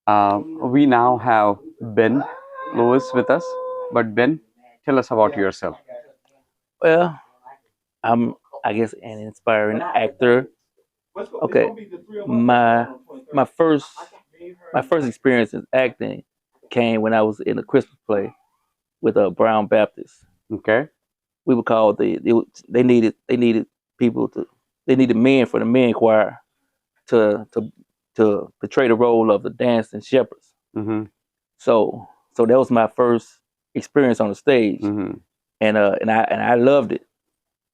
We now have Ben Lewis with us. But Ben, tell us about yourself. Well, I'm, I guess, an inspiring actor. Okay, my my first my first experience in acting came when I was in a Christmas play with a Brown Baptist. Okay. We were called they needed people to they needed men for the men choir to portray the role of the dancing shepherds. Mm-hmm. So that was my first experience on the stage, Mm-hmm. and I loved it.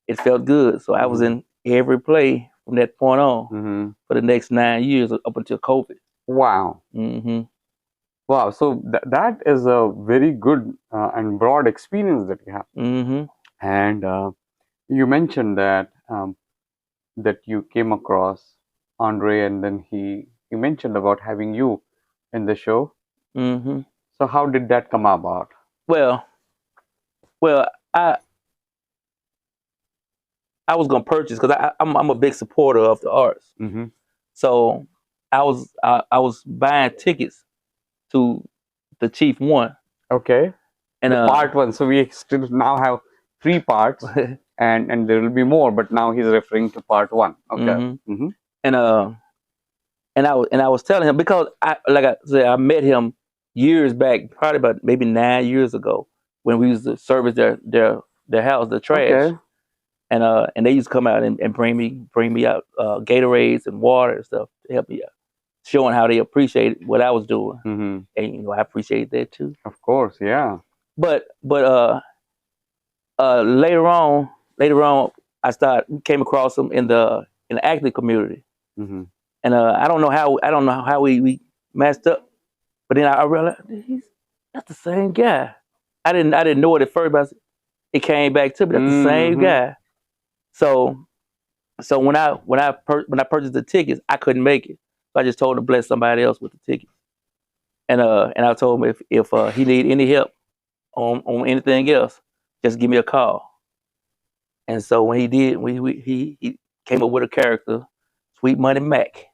It felt good. So I was Mm-hmm. in every play from that point on Mm-hmm. for the next 9 years up until COVID. Wow. Hmm. Wow. So that is a very good and broad experience that you have. Hmm. And you mentioned that that you came across Andre, and then he mentioned about having you in the show. Hmm. So how did that come about? Well, well, I was gonna purchase because I'm a big supporter of the arts. Mm-hmm. So I was buying tickets to the Chief One, Okay. and The part one. So we still now have three parts, and there will be more. But now he's referring to part one. Okay. hmm Mm-hmm. and I was telling him because like I said, I met him years back, probably about maybe 9 years ago, when we used to service their house, the trash, Okay. and they used to come out and bring me out Gatorades and water and stuff to help me out, showing how they appreciated what I was doing, Mm-hmm. and I appreciate that too. Of course. Yeah. But later on, I came across him in the acting community, Mm-hmm. and I don't know how we matched up. But then I realized that's the same guy. I didn't know it at first, but it came back to me. That's the same Mm-hmm. guy. So so when I purchased the tickets, I couldn't make it. So I just told him to bless somebody else with the tickets. And I told him if he need any help on anything else, just give me a call. And so when he did, he came up with a character, Sweet Money Mac.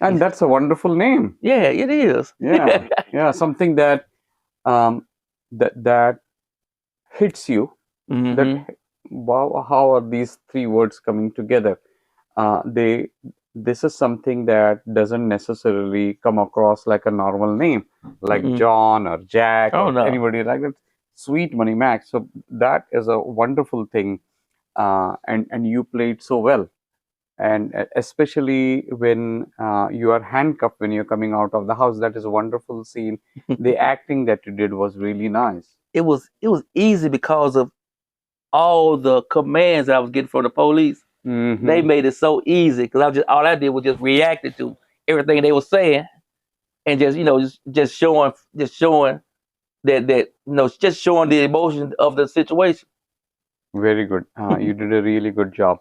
And that's a wonderful name. Yeah, it is. Yeah. Yeah. Something that um that hits you. That Hmm. wow, how are these three words coming together? They This is something that doesn't necessarily come across like a normal name, like Mm-mm. John or Jack Oh or no. anybody like that. Sweet Money Max. So that is a wonderful thing, and you played so well. And especially when you are handcuffed when you're coming out of the house, that is a wonderful scene. The acting that you did was really nice. It was easy because of all the commands that I was getting from the police. They Hmm. made it so easy because all I did was just reacted to everything they were saying, and just showing just showing the emotion of the situation. Very good. You did a really good job.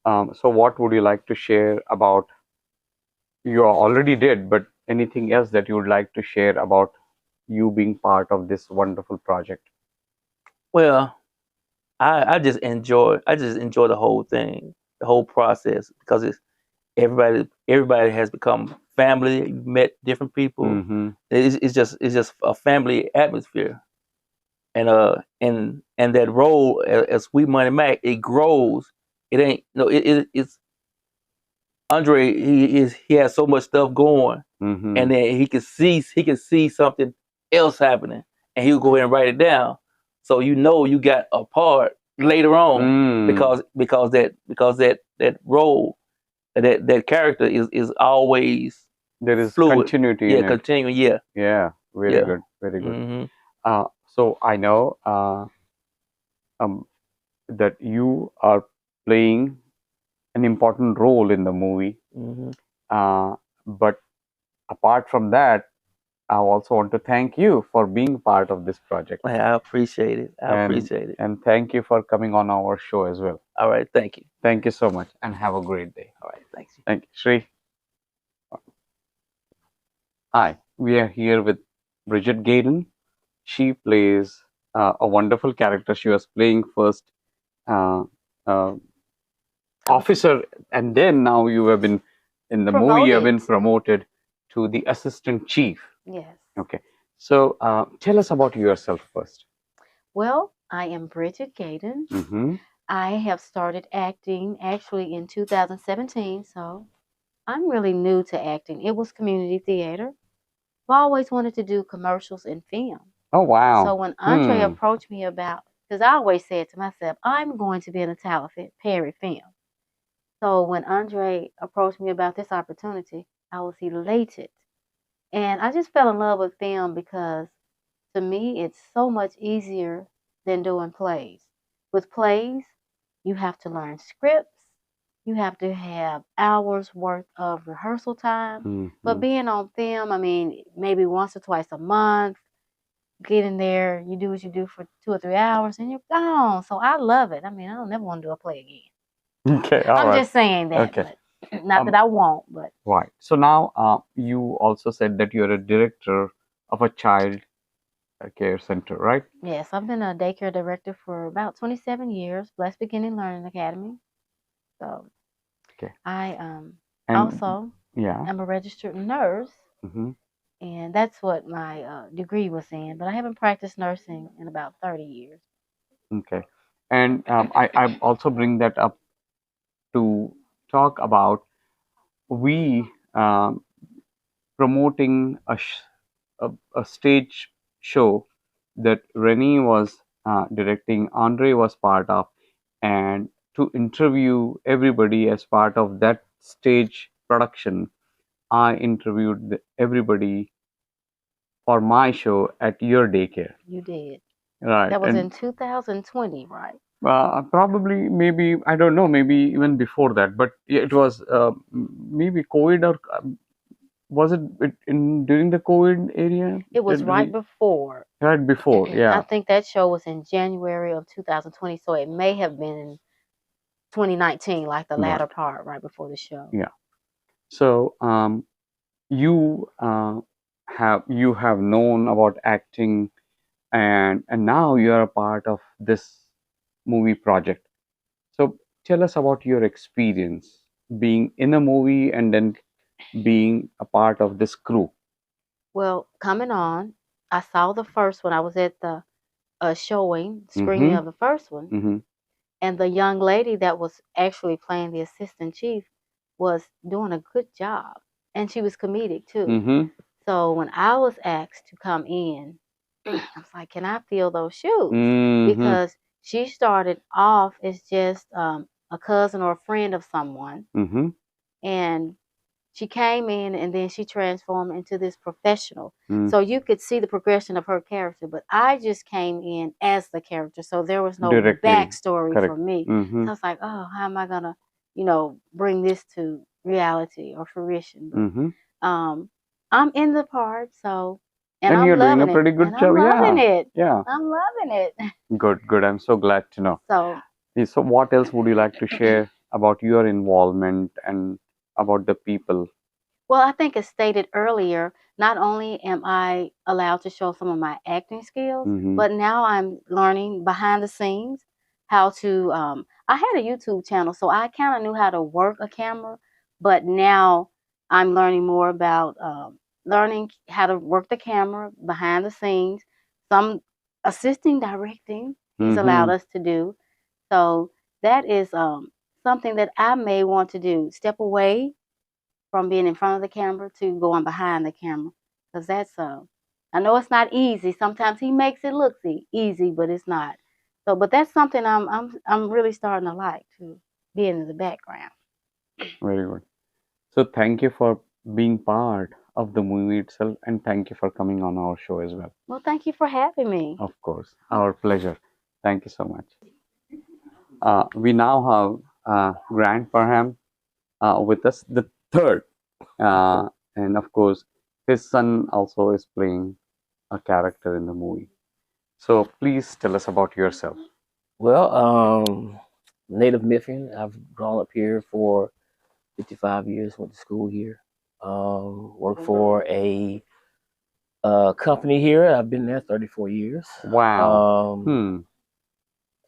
So, what would you like to share about? You already did, but anything else that you would like to share about you being part of this wonderful project? Well, I just enjoy the whole thing, the whole process, because everybody has become family. You've met different people. Mm-hmm. It's just a family atmosphere, and that role as Sweet Money Mac, it grows. It ain't no it's Andre. He has so much stuff going, Mm-hmm. and then he can see something else happening, and he'll go ahead and write it down. So you got a part later on, Mm. because that role, that character is always There is fluid. continuity Yeah, in it. continuing. Yeah, Yeah, very yeah. good, very good. Hmm. So I know um, that you are playing an important role in the movie. Hmm. Uh, but apart from that, I also want to thank you for being part of this project, I appreciate it. I and appreciate it. and thank you for coming on our show as well. All right, thank you. Thank you so much, and have a great day. All right, thanks. Thank you, Shri. Hi, we are here with Bridget Gayden. She plays a wonderful character. She was playing first uh, uh, officer, and then now you have been in the movie. You have been promoted to the assistant chief. Yes. Okay. So tell us about yourself first. Well, I am Bridget Gayden. Mm-hmm. I have started acting actually in 2017, so I'm really new to acting. It was community theater. I've always wanted to do commercials and film. Oh, wow. So when Andre approached me about, because I always said to myself, I'm going to be in a Tyler Perry film. So when Andre approached me about this opportunity, I was elated. And I just fell in love with film because to me, it's so much easier than doing plays. With plays, you have to learn scripts, you have to have hours worth of rehearsal time. But being on film, I mean, maybe once or twice a month, get in there, you do what you do for 2 or 3 hours, and you're gone. So I love it. I mean, I don't never want to do a play again. Okay, I'm just saying that, Okay. but not that I won't. But Right. So now you also said that you're a director of a child care center, right? yes, I've been a daycare director for about 27 years. Blessed Beginning Learning Academy. So Okay. I And also yeah. am a registered nurse, Mm-hmm. and that's what my degree was in. But I haven't practiced nursing in about 30 years. Okay. And I also bring that up to talk about we promoting a stage show that Rennie was directing, Andre was part of, and to interview everybody as part of that stage production, I interviewed everybody for my show at your daycare. You did. Right. That was And in 2020, right? probably, maybe, I don't know, maybe even before that, but yeah, it was maybe COVID or was it in during the COVID area? It was Did right we, before. right before, I yeah. think that show was in January of 2020, so it may have been in 2019, like the Right. latter part, right before the show. Yeah. So you you have known about acting, and now you are a part of this movie project. So tell us about your experience being in a movie and then being a part of this crew. Well, coming on, I saw the first one. I was at the screening Mm-hmm. of the first one, Mm-hmm. and the young lady that was actually playing the assistant chief was doing a good job, and she was comedic too. Mm-hmm. So when I was asked to come in, I was like, "Can I fill those shoes?" Mm-hmm. Because she started off as just a cousin or a friend of someone, Mm-hmm. and she came in and then she transformed into this professional. Mm. So you could see the progression of her character, but I just came in as the character. So there was no Directly. backstory Correct. for me. Mm-hmm. So I was like, oh, how am I going to, bring this to reality or fruition? But Mm-hmm. I'm in the part. So, and And I'm you're doing a loving it. pretty good And job. I'm loving Yeah. it. Yeah. I'm loving it. Good, good. I'm so glad to know. So, So what else would you like to share about your involvement and about the people? well, I think as stated earlier, not only am I allowed to show some of my acting skills, Mm-hmm. but now I'm learning behind the scenes how to. I had a YouTube channel, so I kind of knew how to work a camera, but now I'm learning more about learning how to work the camera behind the scenes. Some assisting directing he's allowed us to do. So that is something that I may want to do. Step away from being in front of the camera to going behind the camera, because that's I know it's not easy. Sometimes he makes it look easy, but it's not. So, but that's something I'm really starting to like, to be in the background. Very good. So thank you for being part of the movie itself, and thank you for coming on our show as well. Well, thank you for having me. Of course, our pleasure. Thank you so much. We now have Grant Parham with us, the third, and of course, his son also is playing a character in the movie. So please tell us about yourself. Well, native Memphian. I've grown up here for 55 years. Went to school here. Worked for a company here. I've been there 34 years. Wow.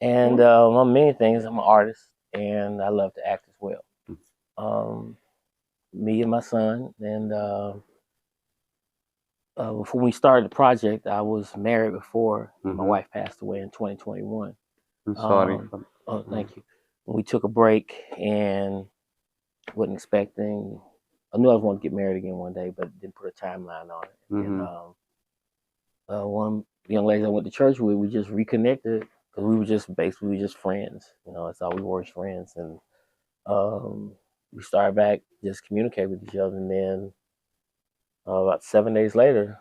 And among many things, I'm an artist, and I love to act as well. Me and my son, and before we started the project, I was married before. My Mm-hmm. wife passed away in 2021. I'm sorry Um, for. oh, Mhm. thank you. We took a break and wasn't expecting. I knew I was going to get married again one day, but didn't put a timeline on it. And Mhm. one young lady I went to church with, we just reconnected because we were just basically just friends. That's all we were, as friends. And um, we started back just communicate with each other, and then about 7 days later,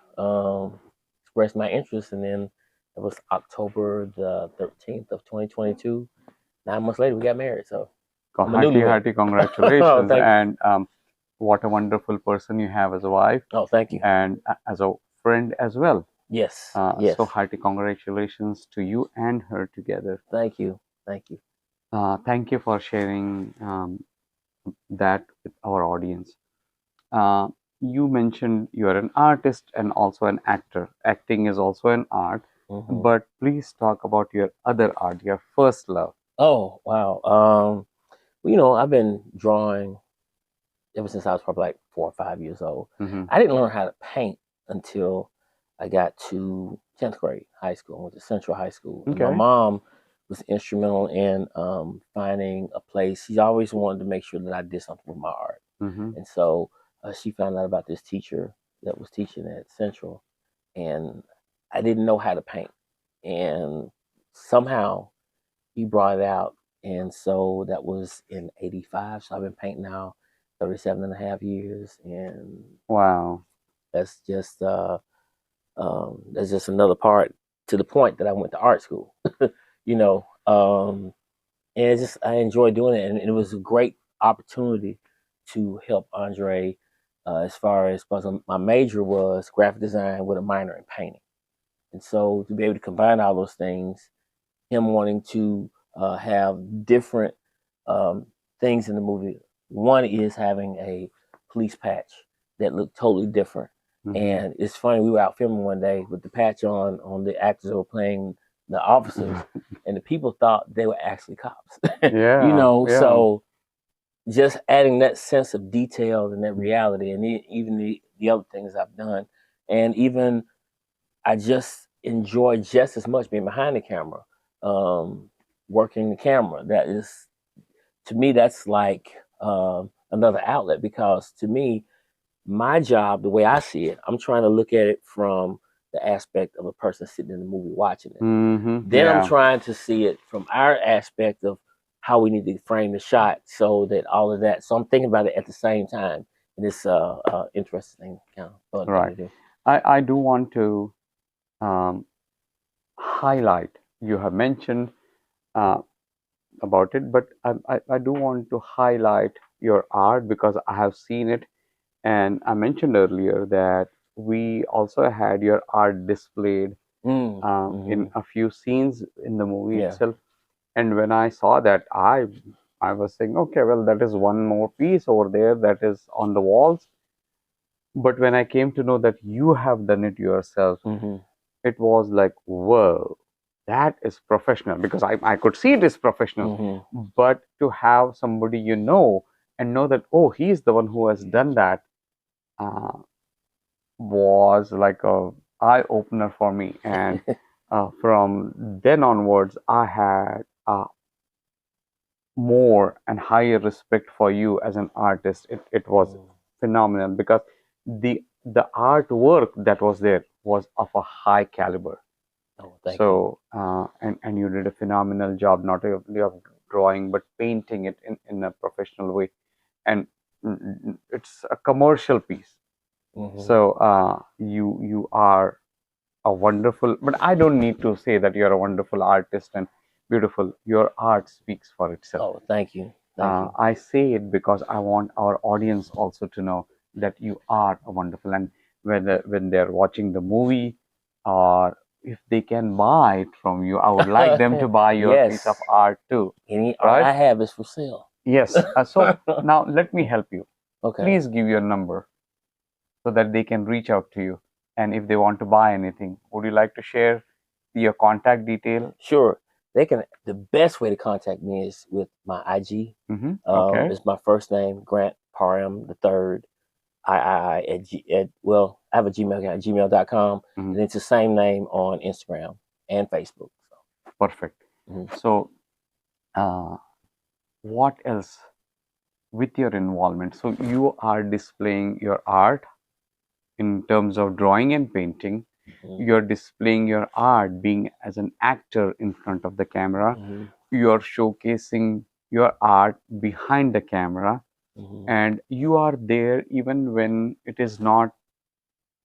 expressed my interest, and then it was October the 13th of 2022. 9 months later, we got married. So I'm a Hearty, newlywed. hearty Oh, congratulations. thank you. And what a wonderful person you have as a wife Oh, thank you. and as a friend as well. Yes, yes. So hearty congratulations to you and her together. Thank you. Thank you. Thank you for sharing that with our audience. Uh, you mentioned you're an artist and also an actor. Acting is also an art, Hmm. but please talk about your other art, your first love. Oh, wow. I've been drawing ever since I was probably like 4 or 5 years old. Mm-hmm. I didn't learn how to paint until I got to 10th grade high school. I went to Central High School. And my Okay. mom was instrumental in finding a place. She always wanted to make sure that I did something with my art. Mm-hmm. And so she found out about this teacher that was teaching at Central. And I didn't know how to paint. And somehow he brought it out. And so that was in 85. So I've been painting now 37 and a half years. And Wow. that's just another part to the point that I went to art school, you know. And I enjoy doing it. And it was a great opportunity to help Andre as far as, because my major was graphic design with a minor in painting. And so to be able to combine all those things, him wanting to have different um, things in the movie. One is having a police patch that looked totally different. Mm-hmm. And it's funny, we were out filming one day with the patch on the actors that were playing the officers, and the people thought they were actually cops. Yeah, yeah. So just adding that sense of detail and that reality, and even the other things I've done, and even I just enjoy just as much being behind the camera, working the camera. That is, to me, that's like another outlet, because to me, my job, the way I see it, I'm trying to look at it from the aspect of a person sitting in the movie watching it. Mm-hmm. Then I'm Yeah. trying to see it from our aspect of how we need to frame the shot so that all of that. So I'm thinking about it at the same time. And it's interesting, kind of fun thing Right. to do. I do want to um, highlight. You have mentioned uh, about it, but I do want to highlight your art because I have seen it, and I mentioned earlier that we also had your art displayed in Mm-hmm. a few scenes in the movie Yeah. itself. And when I saw that, I was saying, okay, well, that is one more piece over there that is on the walls. But when I came to know that you have done it yourself, Mm-hmm. it was like, whoa, that is professional because I could see it is professional. Mm-hmm. But to have somebody and know that, oh, he's the one who has done that uh, was like a eye opener for me. And from then onwards, I had more and higher respect for you as an artist. It was phenomenal because the artwork that was there was of a high caliber. Oh, thank you. So and you did a phenomenal job not only of drawing but painting it in a professional way. And it's a commercial piece. Mm-hmm. So you are a wonderful, but I don't need to say that you're a wonderful artist and beautiful. Your art speaks for itself. Oh, thank you. Thank you. I say it because I want our audience also to know that you are a wonderful. And when they're watching the movie, or if they can buy it from you, I would like them to buy your piece of Yes. art too. Any art Right? I have is for sale. Yes. So now let me help you. Okay. Please give your number so that they can reach out to you. And if they want to buy anything, would you like to share your contact detail? Sure. They can. The best way to contact me is with my IG. Okay. It's my first name, Grant Parham the third. well, I have a Gmail account, gmail.com, Mhm. and it's the same name on Instagram and Facebook. Perfect. Mhm. So, what else with your involvement? So, you are displaying your art in terms of drawing and painting. Mhm. You're displaying your art being as an actor in front of the camera. Mhm. You're showcasing your art behind the camera, Mhm. and you are there even when it is not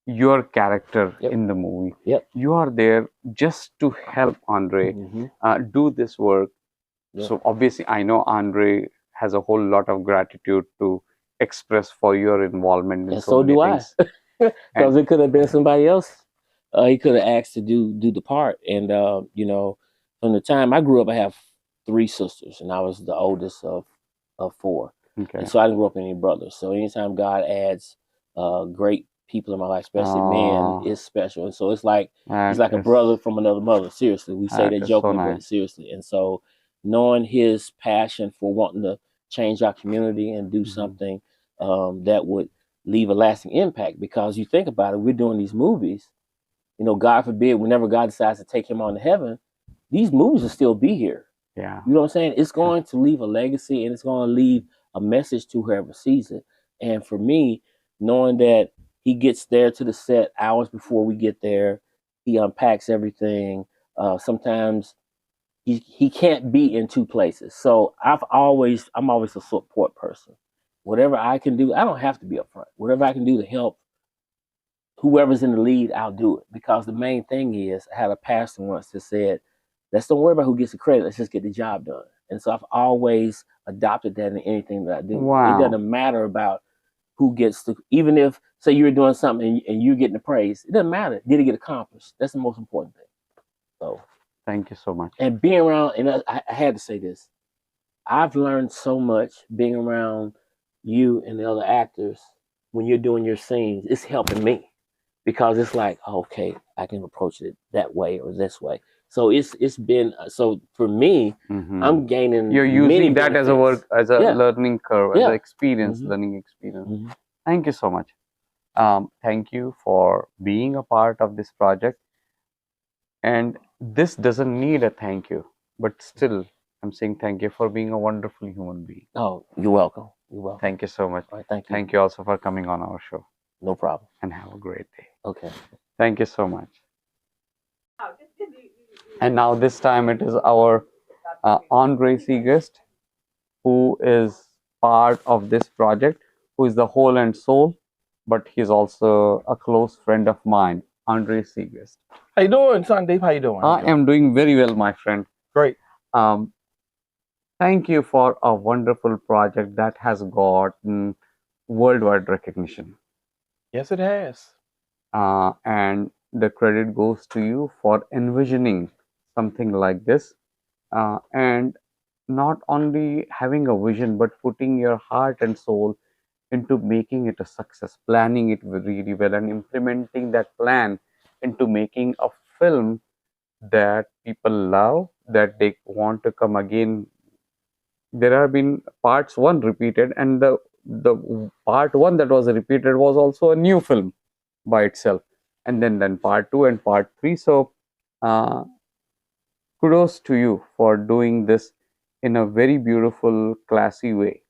your character Yep. in the movie. Yep. You are there just to help Andre Mhm. do this work. Yep. So obviously, I know Andre has a whole lot of gratitude to express for your involvement in And so so many do I, things. because And it could have been somebody else. He could have asked to do the part, and from the time I grew up, I have 3 sisters, and I was the oldest of 4, okay, and so I didn't grow up with any brothers. So anytime God adds great people in my life, especially men, uh, it's special, and so it's like he's that like a is brother from another mother. Seriously, we say that so jokingly, but nice. seriously, and so knowing his passion for wanting to change our community and do Mhm. something that would leave a lasting impact, because you think about it, we're doing these movies, God forbid, whenever God decides to take him on to heaven, these movies will still be here. Yeah. You know what I'm saying? It's going to leave a legacy, and it's going to leave a message to whoever sees it. And for me, knowing that he gets there to the set hours before we get there, he unpacks everything. Sometimes he can't be in 2 places. So I'm always a support person. Whatever I can do, I don't have to be up front. Whatever I can do to help whoever's in the lead, I'll do it. Because the main thing is, I had a pastor once that said, let's don't worry about who gets the credit. Let's just get the job done. And so I've always adopted that in anything that I do. It Wow. doesn't matter about who gets the, even if, say, you're doing something and you're getting the praise, it doesn't matter. Did it get accomplished? That's the most important thing. So, Thank you so much. and being around, and I had to say this, I've learned so much being around you and the other actors when you're doing your scenes. It's helping me, because it's like, okay, I can approach it that way or this way. So it's been, so for me, Mhm. I'm gaining You're many using that as a benefits. work, as a Yeah, learning curve, as an yeah. experience, Mhm. learning experience. Mhm. Thank you so much. Thank you for being a part of this project. And this doesn't need a thank you, but still, I'm saying thank you for being a wonderful human being. Oh, you're welcome. You're welcome. Thank you so much. All right, thank you. Thank you also for coming on our show. No problem. And have a great day. Okay. Thank you so much. And now this time it is our Andre Seagust, who is part of this project, who is the whole and soul, but he's also a close friend of mine, Andre Seagust. How you doing, Sandeep? How you doing? I am doing very well, my friend. Great. Um, Thank you for a wonderful project that has gotten worldwide recognition. Yes, it has. And the credit goes to you for envisioning something like this. And not only having a vision, but putting your heart and soul into making it a success, planning it really well, and implementing that plan into making a film that people love, that they want to come again. There have been parts 1 repeated, and the part 1 that was repeated was also a new film by itself, and then part 2 and part 3. So uh, kudos to you for doing this in a very beautiful, classy way.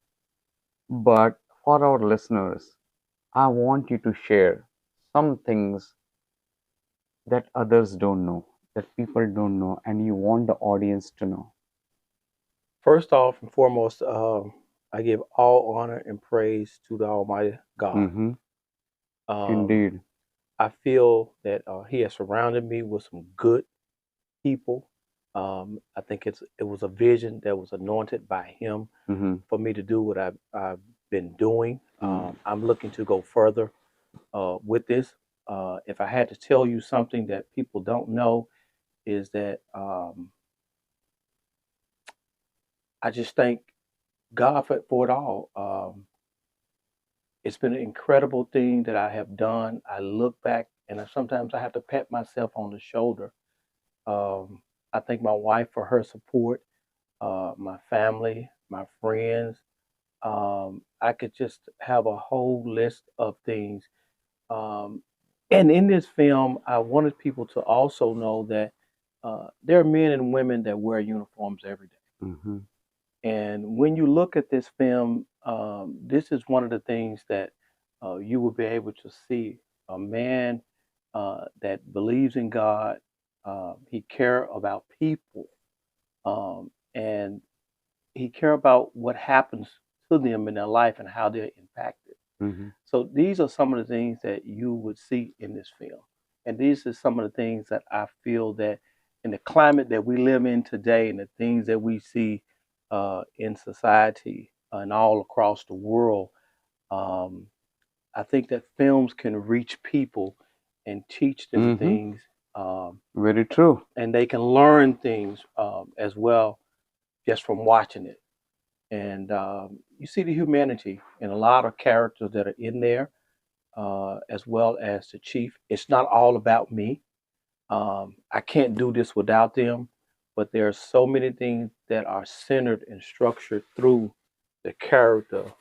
But for our listeners, I want you to share some things that others don't know, that people don't know, and you want the audience to know. First off and foremost, I give all honor and praise to the Almighty God. Mm-hmm. Um, Indeed. I feel that He has surrounded me with some good people. I think it was a vision that was anointed by Him Mm-hmm. for me to do what I've been doing. Mm. I'm looking to go further with this. If I had to tell you something that people don't know, is that I just thank God for it all. It's been an incredible thing that I have done. I look back and sometimes I have to pat myself on the shoulder. I thank my wife for her support, my family, my friends. I could just have a whole list of things. Um, and in this film, I wanted people to also know that there are men and women that wear uniforms every day. Mhm. And when you look at this film, this is one of the things that you will be able to see a man that believes in God. He care about people, and he care about what happens to them in their life and how they're impacted. Mhm. So these are some of the things that you would see in this film. And these are some of the things that I feel that in the climate that we live in today and the things that we see in society and all across the world, um, I think that films can reach people and teach them Mhm. things, Very true. and they can learn things as well just from watching it. And you see the humanity in a lot of characters that are in there, as well as the chief. It's not all about me. I can't do this without them, but there are so many things that are centered and structured through the character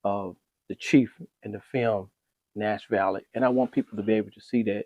of the chief in the film Nash Valley, and I want people to be able to see that